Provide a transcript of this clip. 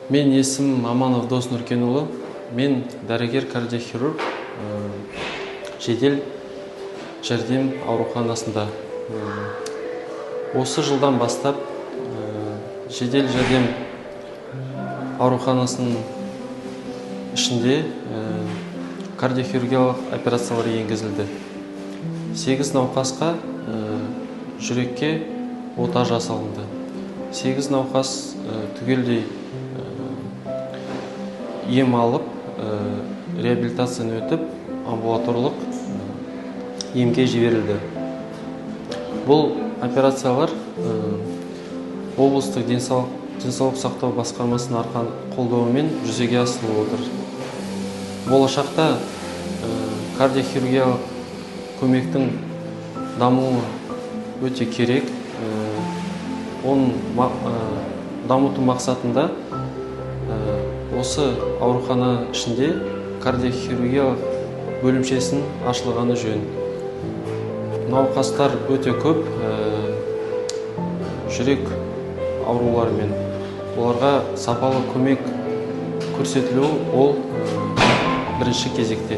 Мен есімім Аманов Дос Нұркенұлы. Мен дәрігер кардиохирург, жедел жәрдем ауруханасында. Осы жылдан бастап жедел жәрдем ауруханасының ішінде кардиохирургиялық операциялар енгізілді. 8 науқасқа жүрекке ота жасалынды. 8 науқас түгелдей ем алып, реабилитацияны өтіп, амбулаторлық емге жіберілді. Бұл операциялар облыстық денсаулық сақтау басқармасының қолдауымен жүзеге асырылып отыр. Болашақта кардиохирургиялық көмектің дамуы өте керек. Оның дамыту мақсатында осы аурухана ішінде кардиохирургиялық бөлімшесін ашылғаны жөн. Науқастар өте көп, жүрек ауруларымен. Оларға сапалы көмек көрсетілуі ол бірінші кезекте.